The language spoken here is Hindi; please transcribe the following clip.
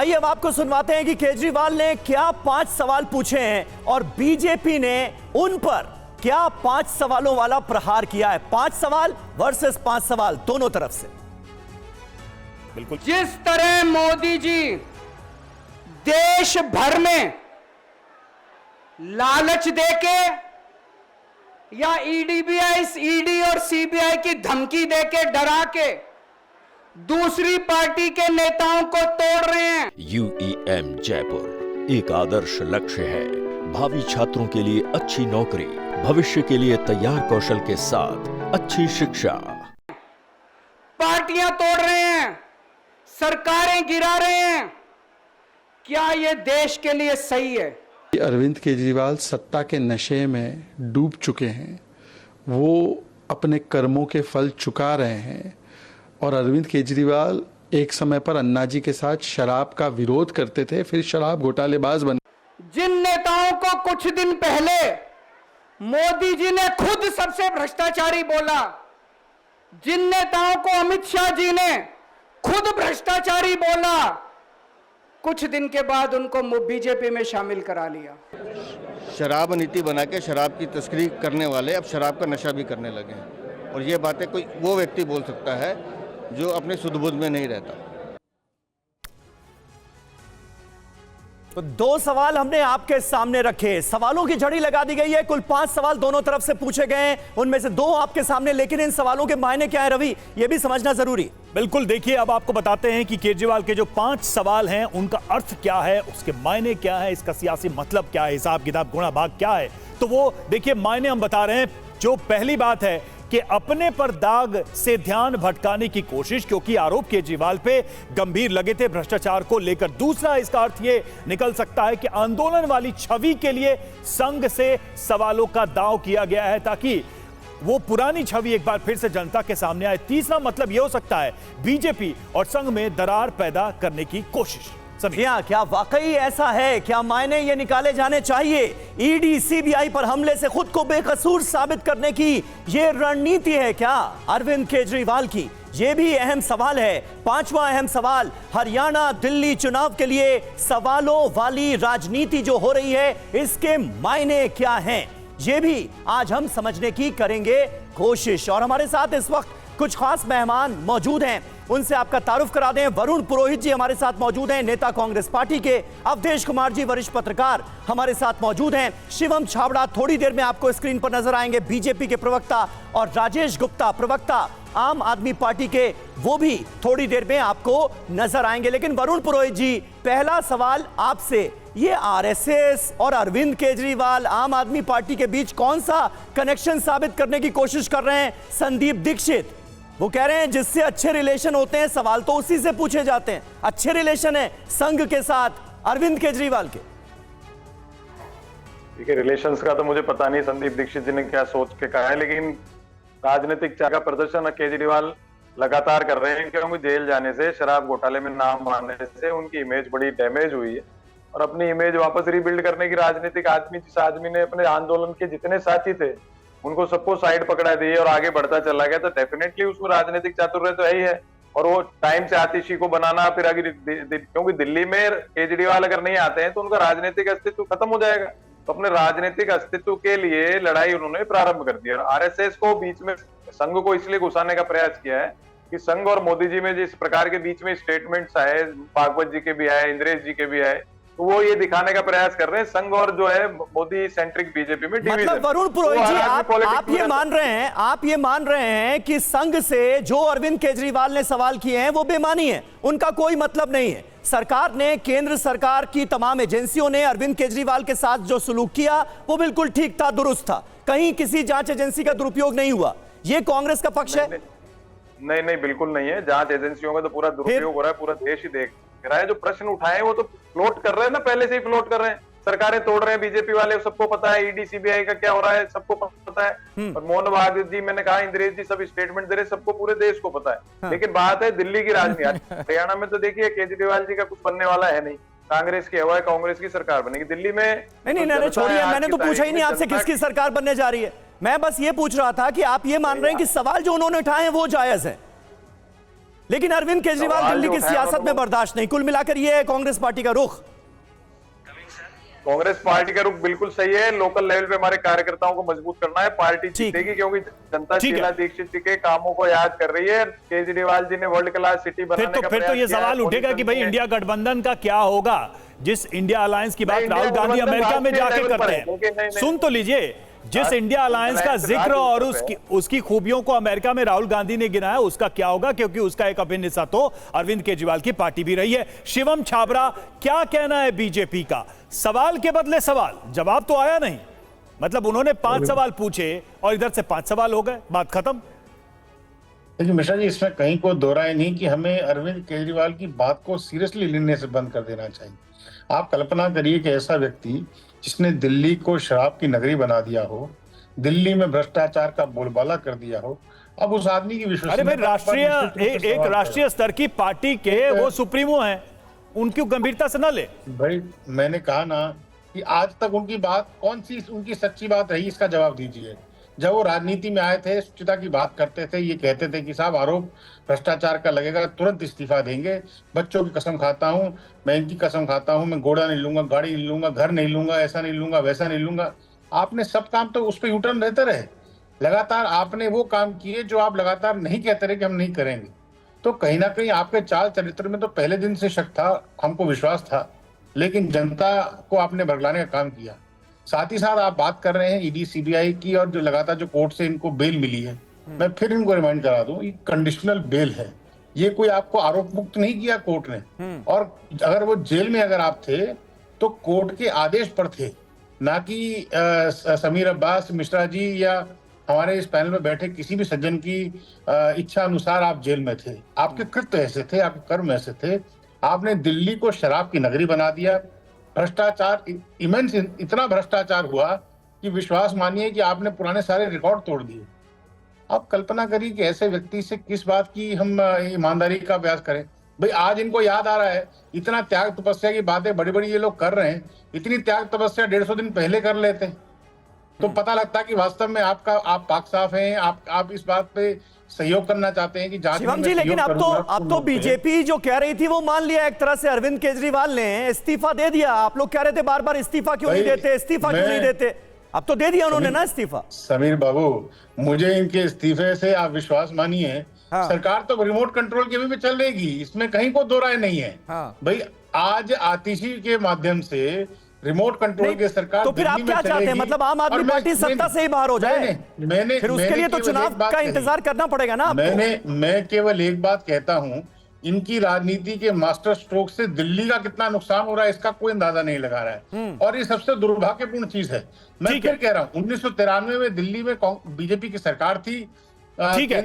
आइए अब आपको सुनवाते हैं कि केजरीवाल ने क्या 5 सवाल पूछे हैं और बीजेपी ने उन पर क्या 5 सवालों वाला प्रहार किया है। 5 सवाल वर्सेस 5 सवाल दोनों तरफ से। बिल्कुल जिस तरह मोदी जी देश भर में लालच देके या ईडी और सीबीआई की धमकी देके डरा के दूसरी पार्टी के नेताओं को तोड़ रहे हैं। UEM जयपुर एक आदर्श लक्ष्य है। भावी छात्रों के लिए अच्छी नौकरी, भविष्य के लिए तैयार कौशल के साथ अच्छी शिक्षा। पार्टियां तोड़ रहे हैं, सरकारें गिरा रहे हैं। क्या ये देश के लिए सही है? अरविंद केजरीवाल सत्ता के नशे में डूब चुके हैं। वो अपने कर्मों के फल चुका रहे हैं और अरविंद केजरीवाल एक समय पर अन्ना जी के साथ शराब का विरोध करते थे, फिर शराब घोटालेबाज बन। जिन नेताओं को कुछ दिन पहले मोदी जी ने खुद सबसे भ्रष्टाचारी बोला, जिन नेताओं को अमित शाह जी ने खुद भ्रष्टाचारी बोला, कुछ दिन के बाद उनको बीजेपी में शामिल करा लिया। शराब नीति बना के शराब की तस्करी करने वाले अब शराब का नशा भी करने लगे हैं और ये बातें कोई वो व्यक्ति बोल सकता है जो अपने सुध-बुध में नहीं रहता। तो 2 सवाल हमने आपके सामने रखे, सवालों की झड़ी लगा दी गई है। कुल 5 सवाल दोनों तरफ से पूछे गए हैं, उनमें से 2 आपके सामने, लेकिन इन सवालों के मायने क्या है रवि, यह भी समझना जरूरी। बिल्कुल, देखिए अब आपको बताते हैं कि केजरीवाल के जो 5 सवाल हैं उनका अर्थ क्या है, उसके मायने क्या है, इसका सियासी मतलब क्या है, हिसाब किताब गुणा भाग क्या है। तो वो देखिए मायने हम बता रहे हैं। जो पहली बात है कि अपने पर दाग से ध्यान भटकाने की कोशिश, क्योंकि आरोप केजरीवाल पे गंभीर लगे थे भ्रष्टाचार को लेकर। दूसरा इसका अर्थ यह निकल सकता है कि आंदोलन वाली छवि के लिए संघ से सवालों का दांव किया गया है ताकि वो पुरानी छवि एक बार फिर से जनता के सामने आए। तीसरा मतलब यह हो सकता है बीजेपी और संघ में दरार पैदा करने की कोशिश। क्या वाकई ऐसा है? क्या मायने ये निकाले जाने चाहिए? ईडी सीबीआई पर हमले से खुद को बेकसूर साबित करने की ये रणनीति है क्या अरविंद केजरीवाल की? ये भी अहम सवाल है। 5वां अहम सवाल, हरियाणा दिल्ली चुनाव के लिए सवालों वाली राजनीति जो हो रही है, इसके मायने क्या हैं? ये भी आज हम समझने की करेंगे कोशिश। और हमारे साथ इस वक्त कुछ खास मेहमान मौजूद हैं, उनसे आपका तारुफ करा दें। वरुण पुरोहित जी हमारे साथ मौजूद हैं, नेता कांग्रेस पार्टी के। अवधेश कुमार जी वरिष्ठ पत्रकार हमारे साथ मौजूद हैं। शिवम छाबड़ा थोड़ी देर में आपको स्क्रीन पर नजर आएंगे, बीजेपी के प्रवक्ता। और राजेश गुप्ता प्रवक्ता आम आदमी पार्टी के, वो भी थोड़ी देर में आपको नजर आएंगे। लेकिन वरुण पुरोहित जी, पहला सवाल आपसे, ये आरएसएस और अरविंद केजरीवाल आम आदमी पार्टी के बीच कौन सा कनेक्शन साबित करने की कोशिश कर रहे हैं? संदीप दीक्षित वो कह रहे हैं जिससे अच्छे रिलेशन होते हैं सवाल तो उसी से पूछे जाते हैं। अच्छे रिलेशन है संघ के साथ अरविंद केजरीवाल के। देखिए, रिलेशंस का तो मुझे पता नहीं संदीप दीक्षित जी ने क्या सोच के कहा है, लेकिन राजनीतिक चाह का प्रदर्शन केजरीवाल लगातार कर रहे हैं, क्योंकि जेल जाने से, शराब घोटाले में नाम आने से उनकी इमेज बड़ी डैमेज हुई है और अपनी इमेज वापस रिबिल्ड करने की राजनीतिक आदमी, जिस आदमी ने अपने आंदोलन के जितने साथी थे उनको सबको साइड पकड़ा दी और आगे बढ़ता चला गया, तो डेफिनेटली उसमें राजनीतिक चातुर्य तो है ही है। और वो टाइम से आतिशी को बनाना, फिर आगे क्योंकि दिल्ली में केजरीवाल अगर नहीं आते हैं तो उनका राजनीतिक अस्तित्व खत्म हो जाएगा। तो अपने राजनीतिक अस्तित्व के लिए लड़ाई उन्होंने प्रारंभ कर दी। और आरएसएस को बीच में, संघ को इसलिए घुसाने का प्रयास किया है कि संघ और मोदी जी में जिस प्रकार के बीच में स्टेटमेंट्स आए, भागवत जी के भी आए, इंद्रेश जी के भी आए, तो वो ये दिखाने का प्रयास कर रहे हैं संघ और जो है मोदी सेंट्रिक बीजेपी में डिवीजन। मतलब वरुण पुरोहित जी, आप ये मान रहे हैं कि संघ से जो अरविंद केजरीवाल ने सवाल किए हैं वो बेमानी है, उनका कोई मतलब नहीं है। सरकार ने, केंद्र सरकार की तमाम एजेंसियों ने अरविंद केजरीवाल के साथ जो सलूक किया वो बिल्कुल ठीक था, दुरुस्त था, कहीं किसी जांच एजेंसी का दुरुपयोग नहीं हुआ। ये कांग्रेस का पक्ष है? नहीं, बिल्कुल नहीं है। जांच एजेंसियों का तो पूरा दुरुपयोग हो रहा है, पूरा देश ही देख रहा है। जो प्रश्न उठाए वो तो फ्लोट कर रहे हैं ना, पहले से ही फ्लोट कर रहे हैं। सरकारें तोड़ रहे हैं बीजेपी वाले, सबको पता है। ईडी सीबीआई का क्या हो रहा है सबको पता है। और मोहन भागवत जी, मैंने कहा, इंद्रेश जी सब स्टेटमेंट दे रहे, सबको पूरे देश को पता है। हाँ। लेकिन बात है दिल्ली की राजनीति। हरियाणा में तो देखिए केजरीवाल जी का कुछ बनने वाला है नहीं, कांग्रेस की हवा है, कांग्रेस की सरकार बनेगी। दिल्ली में नहीं, छोड़िए, मैंने तो पूछा ही नहीं आपसे किसकी सरकार बनने जा रही है। मैं बस ये पूछ रहा था कि आप ये मान रहे हैं कि सवाल जो उन्होंने उठाए हैं वो जायज है? लेकिन अरविंद केजरीवाल सवाल दिल्ली जो की उठाया सियासत वो में तो- बर्दाश्त नहीं। कुल मिलाकर ये है कांग्रेस पार्टी का रुख। कांग्रेस पार्टी का रुख बिल्कुल सही है। लोकल लेवल पे हमारे कार्यकर्ताओं को मजबूत करना है। पार्टी जीतेगी क्योंकि जनता ठीक है। शीला दीक्षित जी के कामों को याद कर रही है। केजरीवाल जी ने वर्ल्ड क्लास सिटी बनाने का फिर तो प्रयास ये किया है। सवाल उठेगा कि भाई पॉलिटिशियन इंडिया गठबंधन का क्या होगा, जिस इंडिया अलायंस की बात नहीं, राहुल इंडिया गांधी गठबंधन अमेरिका में राष्ट्रीय जाके लेवल पर करते है, क्योंकि हैं। नहीं, सुन तो लीजिए, जिस इंडिया अलायंस का अलायंस जिक्र राज्य और स्तर पे उसकी खूबियों को अमेरिका में राहुल गांधी ने गिनाया, उसका क्या होगा, क्योंकि उसका एक अभिन्न हिस्सा तो अरविंद केजरीवाल की पार्टी भी रही है। शिवम छाबरा, क्या कहना है बीजेपी का? सवाल के बदले सवाल, जवाब तो आया नहीं। मतलब उन्होंने 5 सवाल पूछे और इधर से 5 सवाल हो गए, बात खत्म। देखिए मिश्रा जी, इसमें कहीं को दो राय नहीं कि हमें अरविंद केजरीवाल की बात को सीरियसली लेने से बंद कर देना चाहिए। आप कल्पना करिए कि ऐसा व्यक्ति जिसने दिल्ली को शराब की नगरी बना दिया हो, दिल्ली में भ्रष्टाचार का बोलबाला कर दिया हो, अब उस आदमी की अरे भाई, विश्वसनीयता राष्ट्रीय पर निश्चित रूप से एक सवाल राष्ट्रीय स्तर की पार्टी के वो सुप्रीमो हैं, उनकी गंभीरता से ना ले। है। भाई मैंने कहा ना कि आज तक उनकी बात कौन सी उनकी सच्ची बात रही, इसका जवाब दीजिए। जब वो राजनीति में आए थे, शुचिता की बात करते थे, ये कहते थे कि साहब आरोप भ्रष्टाचार का लगेगा, तुरंत इस्तीफा देंगे। बच्चों की कसम खाता हूं, मैं इनकी कसम खाता हूं, मैं घोड़ा नहीं लूंगा, गाड़ी नहीं लूंगा, घर नहीं लूंगा, ऐसा नहीं लूंगा, वैसा नहीं लूंगा। आपने सब काम तो उस पर यूटर्न रहते रहे। लगातार आपने वो काम किए जो आप लगातार नहीं कहते रहे कि हम नहीं करेंगे। तो कहीं ना कहीं आपके चाल चरित्र में तो पहले दिन से शक था, हमको विश्वास था, लेकिन जनता को आपने बरगलाने का काम किया। साथ ही साथ आप बात कर रहे हैं ईडी सीबीआई की, और जो लगातार जो कोर्ट से इनको बेल मिली है, मैं फिर इनको रिमाइंड करा दूं, ये कंडीशनल बेल है। ये कोई आपको आरोप मुक्त नहीं किया कोर्ट ने। और अगर वो जेल में अगर आप थे तो कोर्ट के आदेश पर थे, ना कि समीर अब्बास मिश्रा जी या हमारे इस पैनल में बैठे किसी भी सज्जन की इच्छा अनुसार आप जेल में थे। आपके कृत्य ऐसे थे, आपके कर्म ऐसे थे। आपने दिल्ली को शराब की नगरी बना दिया। भ्रष्टाचार इमेंस, इतना भ्रष्टाचार हुआ कि विश्वास मानिए कि आपने पुराने सारे रिकॉर्ड तोड़ दिए। आप कल्पना करिए कि ऐसे व्यक्ति से किस बात की हम ईमानदारी का अभ्यास करें। भाई आज इनको याद आ रहा है, इतना त्याग तपस्या की बातें बड़ी बड़ी ये लोग कर रहे हैं। इतनी त्याग तपस्या 150 दिन पहले कर लेते तो पता लगता कि वास्तव में आप पाक साफ हैं, आप इस बात पे सहयोग करना चाहते हैं कि जांच में शिवम जी, मैं लेकिन सहयोग करूंगा। अब तो बीजेपी जो कह रही थी वो मान लिया एक तरह से। अरविंद केजरीवाल ने इस्तीफा दे दिया। आप लोग कह रहे थे बार बार इस्तीफा क्यों नहीं भाई, देते, इस्तीफा क्यों नहीं देते, अब तो दे दिया उन्होंने ना इस्तीफा। समीर बाबू, मुझे इनके इस्तीफे से आप विश्वास मानिए, हाँ। सरकार तो रिमोट कंट्रोल की भी चलेगी, इसमें कहीं को दो राय नहीं है। हाँ। भाई आज आतिशी के माध्यम से रिमोट कंट्रोल के सरकार तो फिर आप दिल्ली में क्या चाहते हैं? चलेगी। मतलब आम आदमी और मैं- पार्टी सत्ता से ही बाहर हो जाए? मैंने फिर उसके लिए तो केवल चुनाव एक बात का कही। इंतजार करना पड़ेगा ना आपको। मैं केवल एक बात कहता हूं, इनकी राजनीति के मास्टर स्ट्रोक से दिल्ली का कितना नुकसान हो रहा है इसका कोई अंदाजा नहीं लगा रहा है। और ये सबसे दुर्भाग्यपूर्ण चीज है। मैं ठीक है। फिर कह रहा हूं, 1993 में दिल्ली में बीजेपी की सरकार थी। ठीक है।